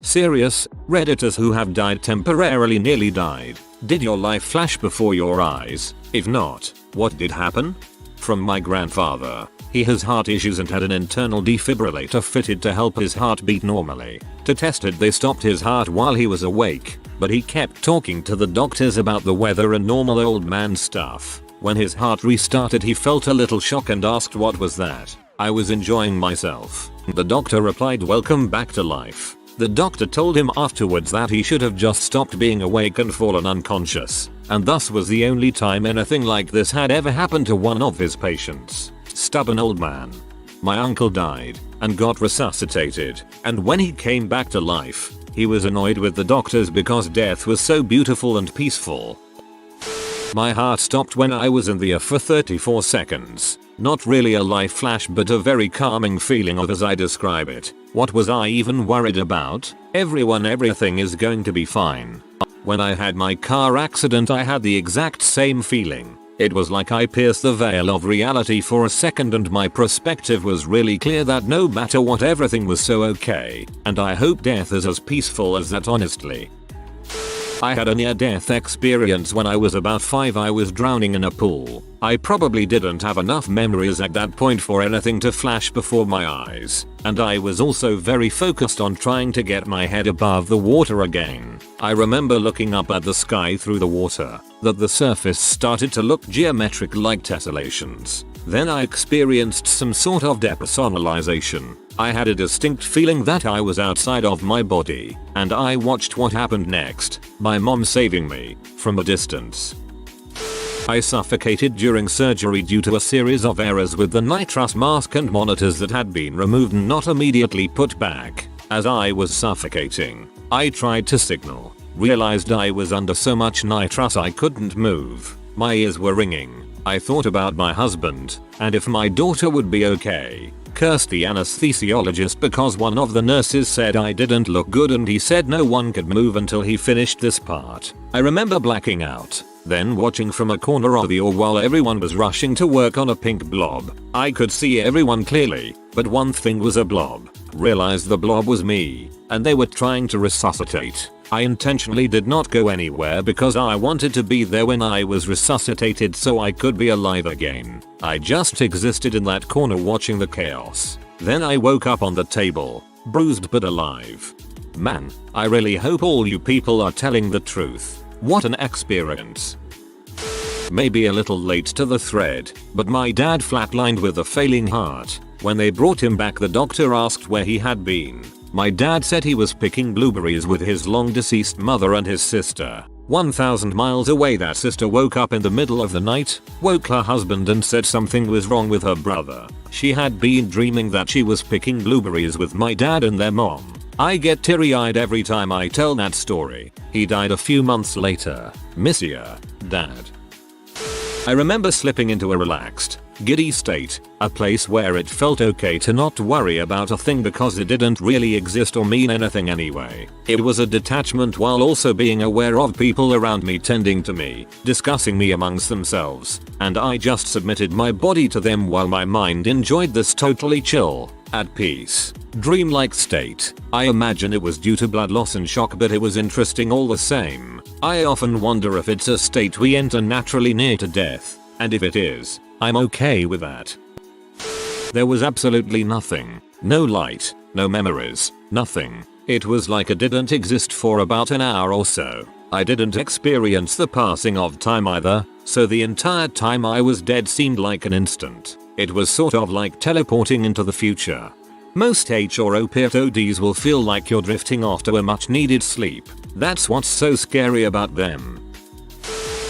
Serious, Redditors who have died temporarily nearly died. Did your life flash before your eyes? If not, what did happen? From my grandfather. He has heart issues and had an internal defibrillator fitted to help his heart beat normally. To test it they stopped his heart while he was awake, but he kept talking to the doctors about the weather and normal old man stuff. When his heart restarted he felt a little shock and asked what was that. I was enjoying myself. The doctor replied, welcome back to life. The doctor told him afterwards that he should have just stopped being awake and fallen unconscious, and thus was the only time anything like this had ever happened to one of his patients. Stubborn old man. My uncle died and got resuscitated, and when he came back to life, he was annoyed with the doctors because death was so beautiful and peaceful. My heart stopped when I was in the air for 34 seconds. Not really a life flash but a very calming feeling of as I describe it. What was I even worried about? Everything is going to be fine. When I had my car accident I had the exact same feeling. It was like I pierced the veil of reality for a second and my perspective was really clear that no matter what everything was so okay, and I hope death is as peaceful as that honestly. I had a near-death experience when I was about 5. I was drowning in a pool. I probably didn't have enough memories at that point for anything to flash before my eyes, and I was also very focused on trying to get my head above the water again. I remember looking up at the sky through the water, that the surface started to look geometric like tessellations. Then I experienced some sort of depersonalization. I had a distinct feeling that I was outside of my body, and I watched what happened next, my mom saving me, from a distance. I suffocated during surgery due to a series of errors with the nitrous mask and monitors that had been removed and not immediately put back. As I was suffocating, I tried to signal, realized I was under so much nitrous I couldn't move. My ears were ringing. I thought about my husband, and if my daughter would be okay. Cursed the anesthesiologist because one of the nurses said I didn't look good and he said no one could move until he finished this part. I remember blacking out, then watching from a corner of the OR while everyone was rushing to work on a pink blob. I could see everyone clearly, but one thing was a blob. Realized the blob was me, and they were trying to resuscitate. I intentionally did not go anywhere because I wanted to be there when I was resuscitated so I could be alive again. I just existed in that corner watching the chaos. Then I woke up on the table, bruised but alive. Man, I really hope all you people are telling the truth. What an experience. Maybe a little late to the thread, but my dad flatlined with a failing heart. When they brought him back the doctor asked where he had been. My dad said he was picking blueberries with his long deceased mother and his sister. 1,000 miles away that sister woke up in the middle of the night, woke her husband and said something was wrong with her brother. She had been dreaming that she was picking blueberries with my dad and their mom. I get teary-eyed every time I tell that story. He died a few months later. Miss ya, Dad. I remember slipping into a relaxed, giddy state, a place where it felt okay to not worry about a thing because it didn't really exist or mean anything anyway. It was a detachment while also being aware of people around me tending to me, discussing me amongst themselves, and I just submitted my body to them while my mind enjoyed this totally chill, at peace, dreamlike state. I imagine it was due to blood loss and shock but it was interesting all the same. I often wonder if it's a state we enter naturally near to death, and if it is, I'm okay with that. There was absolutely nothing. No light, no memories, nothing. It was like it didn't exist for about an hour or so. I didn't experience the passing of time either, so the entire time I was dead seemed like an instant. It was sort of like teleporting into the future. Most HROPODs will feel like you're drifting after a much needed sleep. That's what's so scary about them.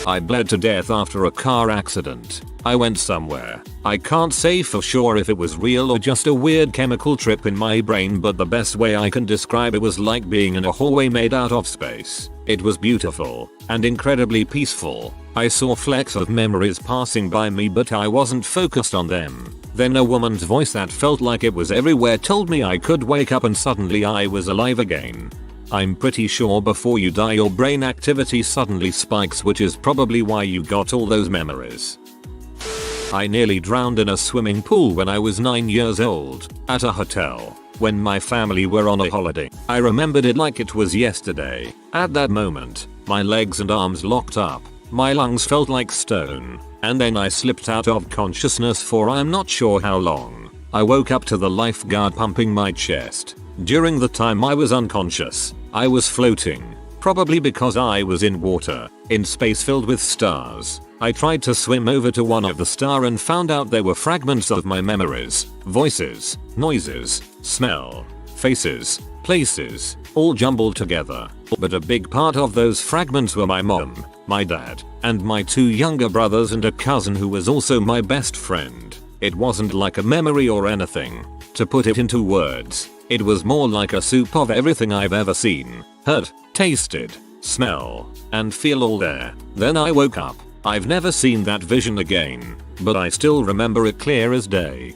I bled to death after a car accident. I went somewhere. I can't say for sure if it was real or just a weird chemical trip in my brain, but the best way I can describe it was like being in a hallway made out of space. It was beautiful and incredibly peaceful. I saw flecks of memories passing by me but I wasn't focused on them. Then a woman's voice that felt like it was everywhere told me I could wake up and suddenly I was alive again. I'm pretty sure before you die your brain activity suddenly spikes, which is probably why you got all those memories. I nearly drowned in a swimming pool when I was 9 years old, at a hotel. when my family were on a holiday. I remembered it like it was yesterday. At that moment, my legs and arms locked up, my lungs felt like stone, and then I slipped out of consciousness for I'm not sure how long. I woke up to the lifeguard pumping my chest. During the time I was unconscious, I was floating, probably because I was in water, in space filled with stars. I tried to swim over to one of the stars and found out there were fragments of my memories, voices, noises, smell, faces, places, all jumbled together. But a big part of those fragments were my mom, my dad, and my 2 younger brothers and a cousin who was also my best friend. It wasn't like a memory or anything. To put it into words, it was more like a soup of everything I've ever seen, heard, tasted, smell, and feel all there. Then I woke up. I've never seen that vision again, but I still remember it clear as day.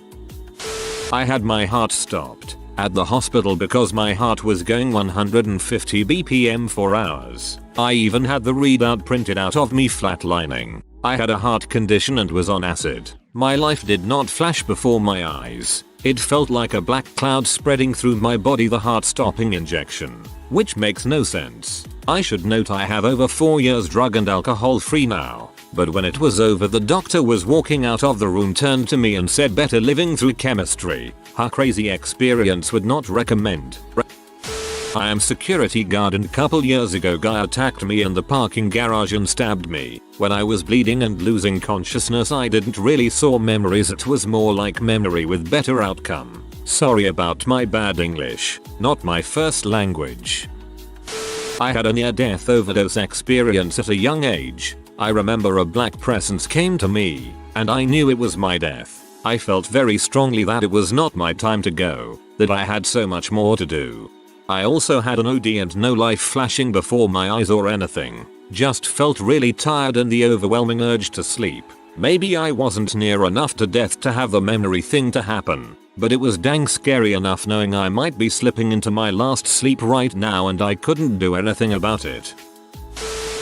I had my heart stopped at the hospital because my heart was going 150 BPM for hours. I even had the readout printed out of me flatlining. I had a heart condition and was on acid. My life did not flash before my eyes. It felt like a black cloud spreading through my body, the heart-stopping injection. Which makes no sense. I should note I have over 4 years drug and alcohol free now. But when it was over, the doctor was walking out of the room, turned to me and said, "Better living through chemistry. Her crazy experience, would not recommend." I am security guard and couple years ago guy attacked me in the parking garage and stabbed me. When I was bleeding and losing consciousness, I didn't really saw memories, it was more like memory with better outcome. Sorry about my bad English, not my first language. I had a near-death overdose experience at a young age. I remember a black presence came to me, and I knew it was my death. I felt very strongly that it was not my time to go, that I had so much more to do. I also had an OD and no life flashing before my eyes or anything. Just felt really tired and the overwhelming urge to sleep. Maybe I wasn't near enough to death to have the memory thing to happen, but it was dang scary enough knowing I might be slipping into my last sleep right now and I couldn't do anything about it.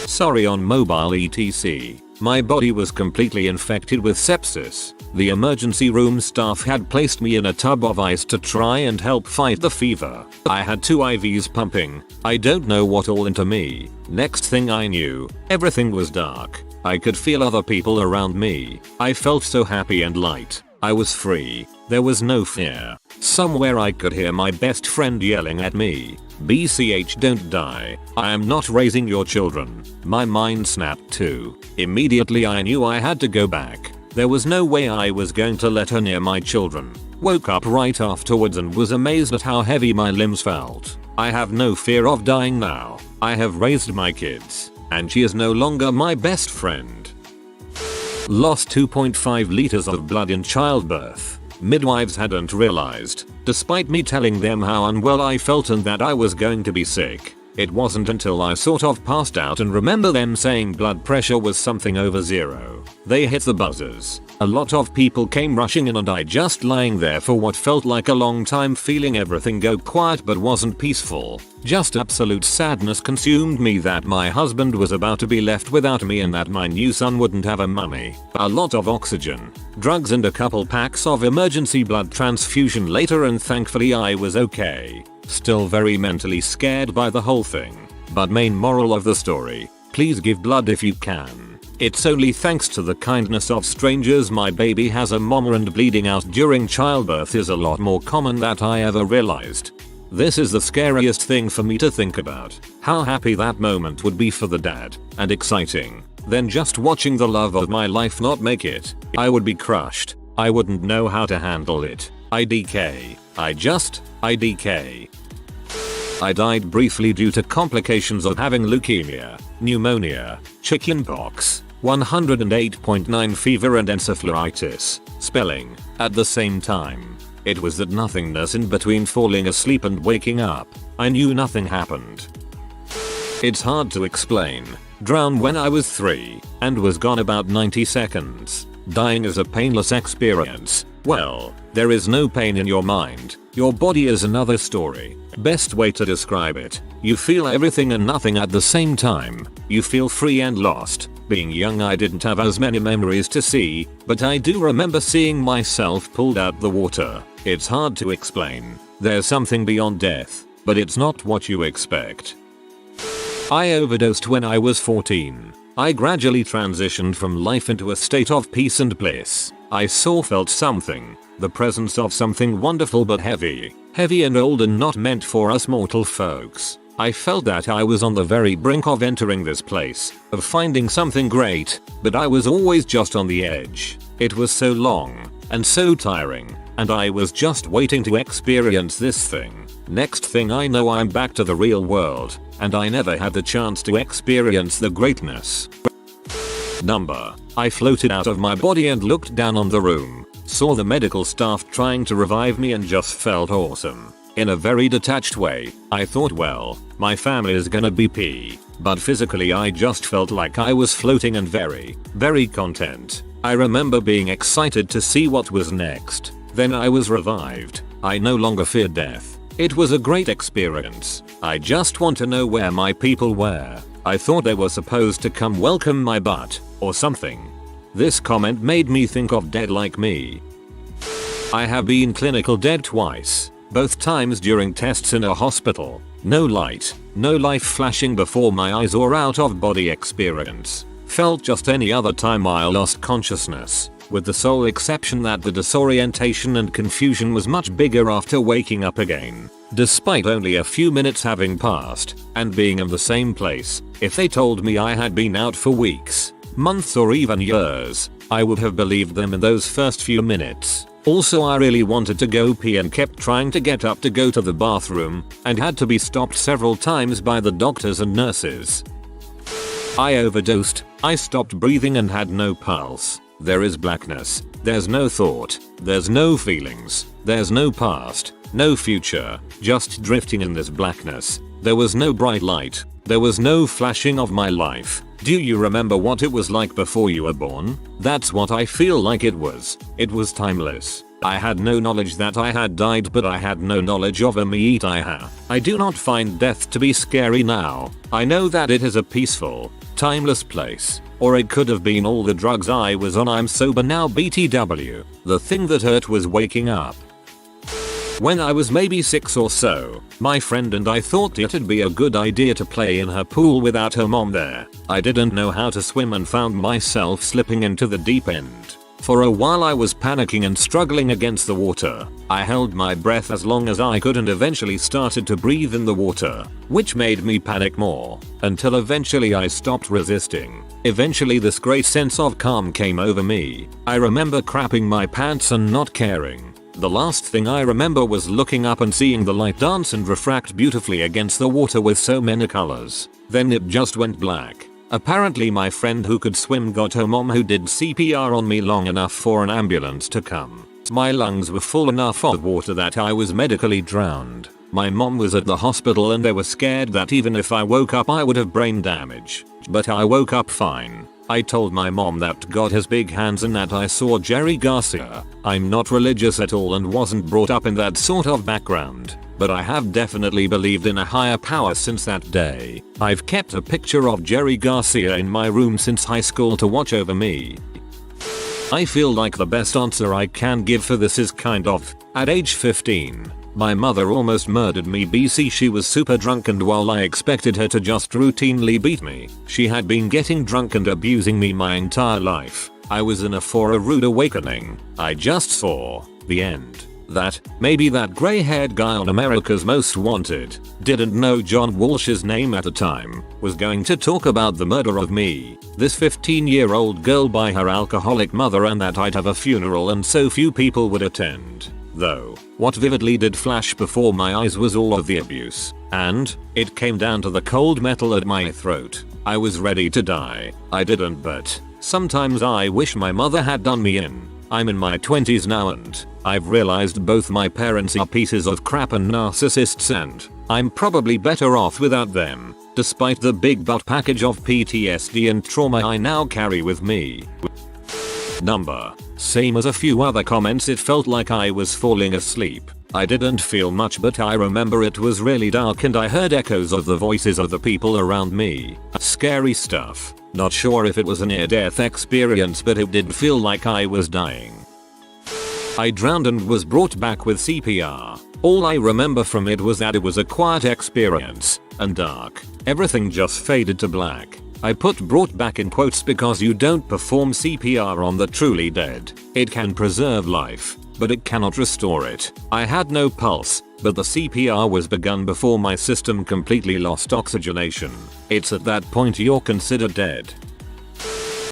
Sorry on mobile etc. My body was completely infected with sepsis. The emergency room staff had placed me in a tub of ice to try and help fight the fever. I had 2 IVs pumping. I don't know what all into me. Next thing I knew, everything was dark. I could feel other people around me. I felt so happy and light. I was free. There was no fear. Somewhere I could hear my best friend yelling at me, "BCH, don't die. I am not raising your children." My mind snapped too. Immediately I knew I had to go back. There was no way I was going to let her near my children. Woke up right afterwards and was amazed at how heavy my limbs felt. I have no fear of dying now. I have raised my kids, and she is no longer my best friend. Lost 2.5 liters of blood in childbirth. Midwives hadn't realized, despite me telling them how unwell I felt and that I was going to be sick. It wasn't until I sort of passed out and remember them saying blood pressure was something over 0. They hit the buzzers. A lot of people came rushing in and I just lying there for what felt like a long time, feeling everything go quiet but wasn't peaceful. Just absolute sadness consumed me that my husband was about to be left without me and that my new son wouldn't have a mummy. A lot of oxygen, drugs and a couple packs of emergency blood transfusion later, and thankfully I was okay. Still very mentally scared by the whole thing. But main moral of the story, please give blood if you can. It's only thanks to the kindness of strangers my baby has a mama, and bleeding out during childbirth is a lot more common than I ever realized. This is the scariest thing for me to think about. How happy that moment would be for the dad, and exciting. Then just watching the love of my life not make it. I would be crushed. I wouldn't know how to handle it. IDK. IDK. I died briefly due to complications of having leukemia, pneumonia, chickenpox, 108.9 fever and encephalitis, spelling, at the same time. It was that nothingness in between falling asleep and waking up. I knew nothing happened. It's hard to explain. Drowned when I was 3 and was gone about 90 seconds. Dying is a painless experience. Well, there is no pain in your mind. Your body is another story. Best way to describe it. You feel everything and nothing at the same time. You feel free and lost. Being young, I didn't have as many memories to see, but I do remember seeing myself pulled out the water. It's hard to explain. There's something beyond death, but it's not what you expect. I overdosed when I was 14. I gradually transitioned from life into a state of peace and bliss. I felt something, the presence of something wonderful but heavy and old and not meant for us mortal folks. I felt that I was on the very brink of entering this place, of finding something great, but I was always just on the edge. It was so long, and so tiring, and I was just waiting to experience this thing. Next thing I know I'm back to the real world, and I never had the chance to experience the greatness. I floated out of my body and looked down on the room, saw the medical staff trying to revive me and just felt awesome. In a very detached way, I thought, well, my family is gonna be pee. But physically I just felt like I was floating and very, very content. I remember being excited to see what was next. Then I was revived. I no longer feared death. It was a great experience. I just want to know where my people were. I thought they were supposed to come welcome my butt, or something. This comment made me think of Dead Like Me. I have been clinical dead twice, both times during tests in a hospital. No light, no life flashing before my eyes or out of body experience. Felt just any other time I lost consciousness, with the sole exception that the disorientation and confusion was much bigger after waking up again. Despite only a few minutes having passed, and being in the same place, if they told me I had been out for weeks, months or even years, I would have believed them in those first few minutes. Also, I really wanted to go pee and kept trying to get up to go to the bathroom, and had to be stopped several times by the doctors and nurses. I overdosed, I stopped breathing and had no pulse. There is blackness, there's no thought, there's no feelings, there's no past, no future, just drifting in this blackness. There was no bright light, there was no flashing of my life. Do you remember what it was like before you were born? That's what I feel like it was. It was timeless. I had no knowledge that I had died, but I had no knowledge of a meat I have. I do not find death to be scary now. I know that it is a peaceful, timeless place. Or it could have been all the drugs I was on. I'm sober now BTW. The thing that hurt was waking up. When I was maybe 6 or so, my friend and I thought it'd be a good idea to play in her pool without her mom there. I didn't know how to swim and found myself slipping into the deep end. For a while I was panicking and struggling against the water. I held my breath as long as I could and eventually started to breathe in the water, which made me panic more, until eventually I stopped resisting. Eventually this great sense of calm came over me. I remember crapping my pants and not caring. The last thing I remember was looking up and seeing the light dance and refract beautifully against the water with so many colors. Then it just went black. Apparently my friend who could swim got her mom, who did CPR on me long enough for an ambulance to come. My lungs were full enough of water that I was medically drowned. My mom was at the hospital and they were scared that even if I woke up I would have brain damage. But I woke up fine. I told my mom that God has big hands and that I saw Jerry Garcia. I'm not religious at all and wasn't brought up in that sort of background, but I have definitely believed in a higher power since that day. I've kept a picture of Jerry Garcia in my room since high school to watch over me. I feel like the best answer I can give for this is kind of, at age 15. My mother almost murdered me BC. She was super drunk and while I expected her to just routinely beat me, she had been getting drunk and abusing me my entire life. I was in for a rude awakening. I just saw the end. That, maybe that grey-haired guy on America's Most Wanted, didn't know John Walsh's name at the time, was going to talk about the murder of me, this 15-year-old girl by her alcoholic mother, and that I'd have a funeral and so few people would attend. Though, what vividly did flash before my eyes was all of the abuse, and it came down to the cold metal at my throat. I was ready to die. I didn't, but sometimes I wish my mother had done me in. I'm in my 20s now and I've realized both my parents are pieces of crap and narcissists, and I'm probably better off without them, despite the big butt package of PTSD and trauma I now carry with me. Same as a few other comments, it felt like I was falling asleep. I didn't feel much, but I remember it was really dark and I heard echoes of the voices of the people around me. Scary stuff. Not sure if it was a near-death experience, but it did feel like I was dying. I drowned and was brought back with CPR. All I remember from it was that it was a quiet experience and dark. Everything just faded to black. I put brought back in quotes because you don't perform CPR on the truly dead. It can preserve life, but it cannot restore it. I had no pulse, but the CPR was begun before my system completely lost oxygenation. It's at that point you're considered dead.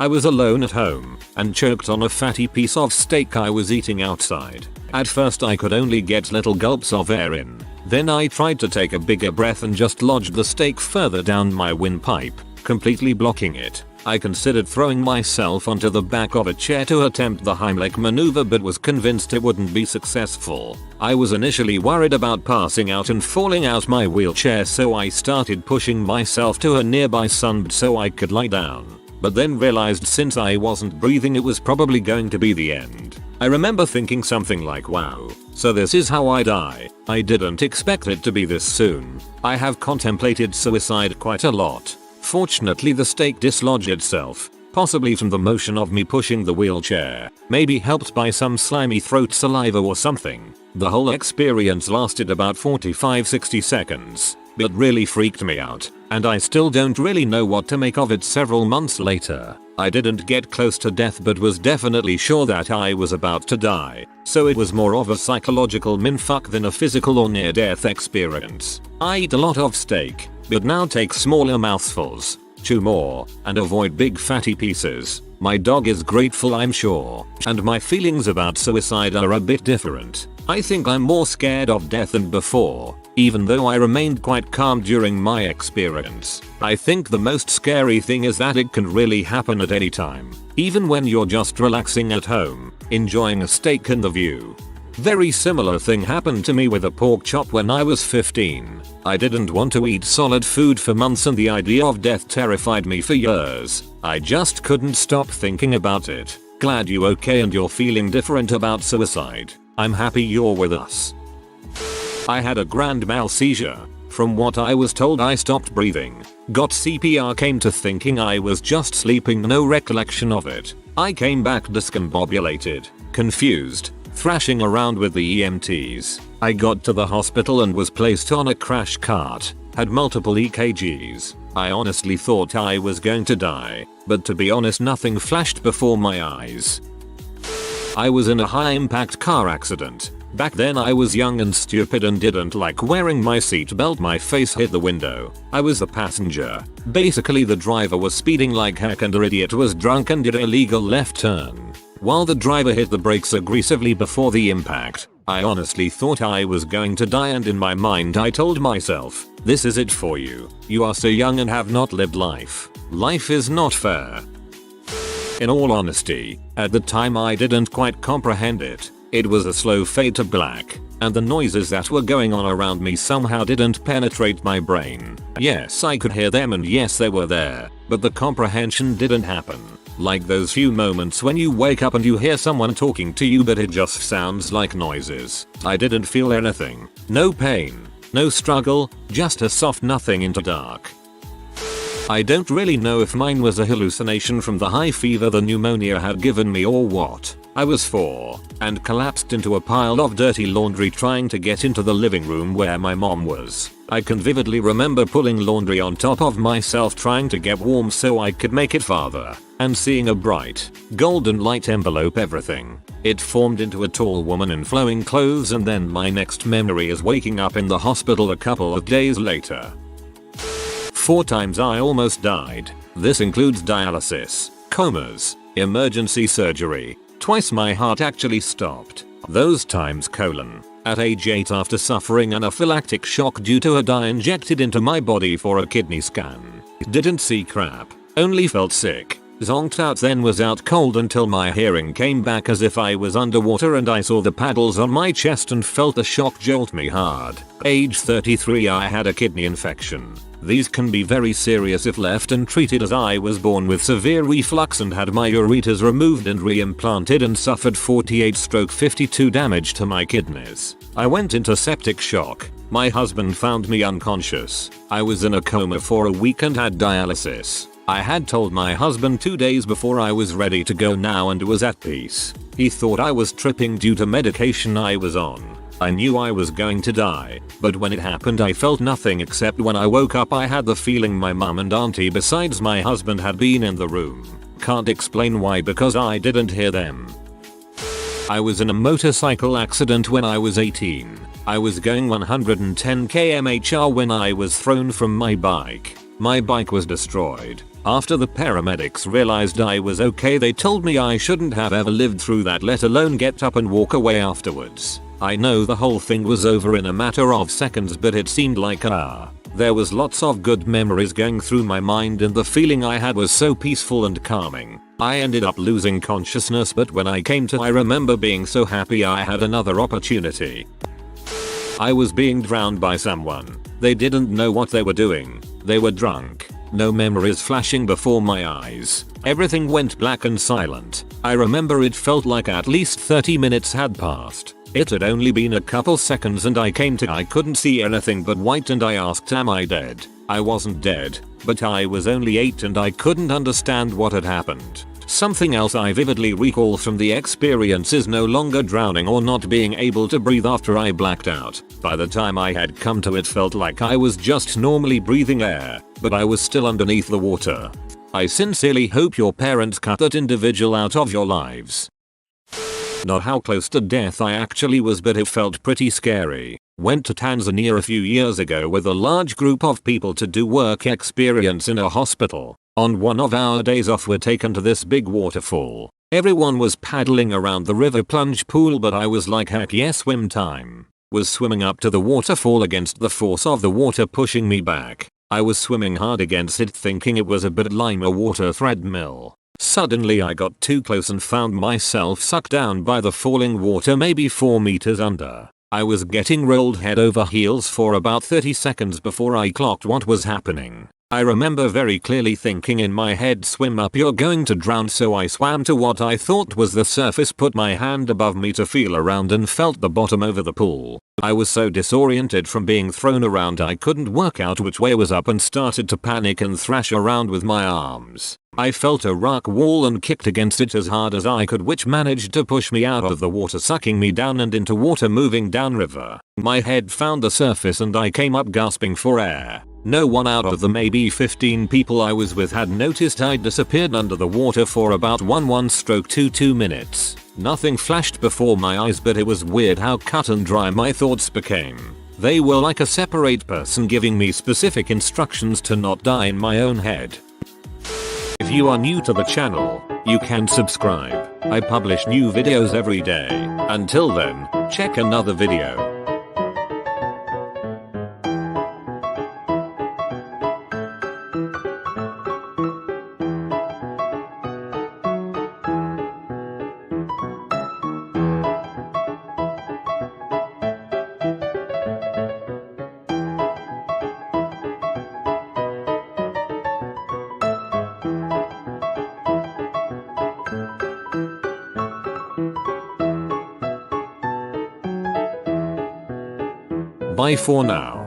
I was alone at home and choked on a fatty piece of steak I was eating outside. At first I could only get little gulps of air in. Then I tried to take a bigger breath and just lodged the steak further down my windpipe, completely blocking it. I considered throwing myself onto the back of a chair to attempt the Heimlich maneuver but was convinced it wouldn't be successful. I was initially worried about passing out and falling out my wheelchair, so I started pushing myself to a nearby sunbed so I could lie down. But then realized since I wasn't breathing it was probably going to be the end. I remember thinking something like, wow, so this is how I die. I didn't expect it to be this soon. I have contemplated suicide quite a lot. Fortunately the steak dislodged itself, possibly from the motion of me pushing the wheelchair, maybe helped by some slimy throat saliva or something. The whole experience lasted about 45-60 seconds, but really freaked me out, and I still don't really know what to make of it several months later. I didn't get close to death but was definitely sure that I was about to die, so it was more of a psychological mindfuck than a physical or near-death experience. I eat a lot of steak, but now take smaller mouthfuls, chew more, and avoid big fatty pieces. My dog is grateful, I'm sure, and my feelings about suicide are a bit different. I think I'm more scared of death than before, even though I remained quite calm during my experience. I think the most scary thing is that it can really happen at any time, even when you're just relaxing at home, enjoying a steak and the view. Very similar thing happened to me with a pork chop when I was 15. I didn't want to eat solid food for months and the idea of death terrified me for years. I just couldn't stop thinking about it. Glad you okay and you're feeling different about suicide. I'm happy you're with us. I had a grand mal seizure. From what I was told I stopped breathing, got CPR, came to thinking I was just sleeping, no recollection of it. I came back discombobulated, confused, thrashing around with the EMTs. I got to the hospital and was placed on a crash cart, had multiple EKGs. I honestly thought I was going to die, but to be honest nothing flashed before my eyes. I was in a high impact car accident. Back then I was young and stupid and didn't like wearing my seatbelt. My face hit the window. I was the passenger. Basically the driver was speeding like heck and the idiot was drunk and did an illegal left turn. While the driver hit the brakes aggressively before the impact, I honestly thought I was going to die, and in my mind I told myself, this is it for you. You are so young and have not lived life. Life is not fair. In all honesty, at the time I didn't quite comprehend it. It was a slow fade to black, and the noises that were going on around me somehow didn't penetrate my brain. Yes, I could hear them and yes they were there, but the comprehension didn't happen. Like those few moments when you wake up and you hear someone talking to you but it just sounds like noises. I didn't feel anything. No pain, no struggle, just a soft nothing into dark. I don't really know if mine was a hallucination from the high fever the pneumonia had given me or what. I was 4 and collapsed into a pile of dirty laundry trying to get into the living room where my mom was. I can vividly remember pulling laundry on top of myself trying to get warm so I could make it farther, and seeing a bright, golden light envelope everything. It formed into a tall woman in flowing clothes, and then my next memory is waking up in the hospital a couple of days later. 4 times I almost died. This includes dialysis, comas, emergency surgery. Twice my heart actually stopped. Those times : at age 8 after suffering anaphylactic shock due to a dye injected into my body for a kidney scan. Didn't see crap, only felt sick. Zonked out, then was out cold until my hearing came back as if I was underwater and I saw the paddles on my chest and felt the shock jolt me hard. Age 33 I had a kidney infection. These can be very serious if left untreated, as I was born with severe reflux and had my ureters removed and reimplanted and suffered 48/52 damage to my kidneys. I went into septic shock. My husband found me unconscious. I was in a coma for a week and had dialysis. I had told my husband 2 days before I was ready to go now and was at peace. He thought I was tripping due to medication I was on. I knew I was going to die, but when it happened I felt nothing except when I woke up I had the feeling my mum and auntie besides my husband had been in the room. Can't explain why because I didn't hear them. I was in a motorcycle accident when I was 18. I was going 110 km/h when I was thrown from my bike. My bike was destroyed. After the paramedics realized I was okay they told me I shouldn't have ever lived through that, let alone get up and walk away afterwards. I know the whole thing was over in a matter of seconds but it seemed like an hour. There was lots of good memories going through my mind and the feeling I had was so peaceful and calming. I ended up losing consciousness but when I came to I remember being so happy I had another opportunity. I was being drowned by someone. They didn't know what they were doing. They were drunk. No memories flashing before my eyes. Everything went black and silent. I remember it felt like at least 30 minutes had passed. It had only been a couple seconds and I came to I couldn't see anything but white and I asked am I dead? I wasn't dead, but I was only 8 and I couldn't understand what had happened. Something else I vividly recall from the experience is no longer drowning or not being able to breathe after I blacked out. By the time I had come to it felt like I was just normally breathing air, but I was still underneath the water. I sincerely hope your parents cut that individual out of your lives. Not how close to death I actually was but it felt pretty scary. Went to Tanzania a few years ago with a large group of people to do work experience in a hospital. On one of our days off we're taken to this big waterfall. Everyone was paddling around the river plunge pool but I was like heck yes swim time. Was swimming up to the waterfall against the force of the water pushing me back. I was swimming hard against it thinking it was a bit like a water treadmill. Suddenly I got too close and found myself sucked down by the falling water maybe 4 meters under. I was getting rolled head over heels for about 30 seconds before I clocked what was happening. I remember very clearly thinking in my head swim up you're going to drown, so I swam to what I thought was the surface, put my hand above me to feel around and felt the bottom over the pool. I was so disoriented from being thrown around I couldn't work out which way was up and started to panic and thrash around with my arms. I felt a rock wall and kicked against it as hard as I could, which managed to push me out of the water, sucking me down and into water moving downriver. My head found the surface and I came up gasping for air. No one out of the maybe 15 people I was with had noticed I'd disappeared under the water for about 1-2 minutes. Nothing flashed before my eyes but it was weird how cut and dry my thoughts became. They were like a separate person giving me specific instructions to not die in my own head. If you are new to the channel, you can subscribe. I publish new videos every day. Until then, check another video. Bye for now.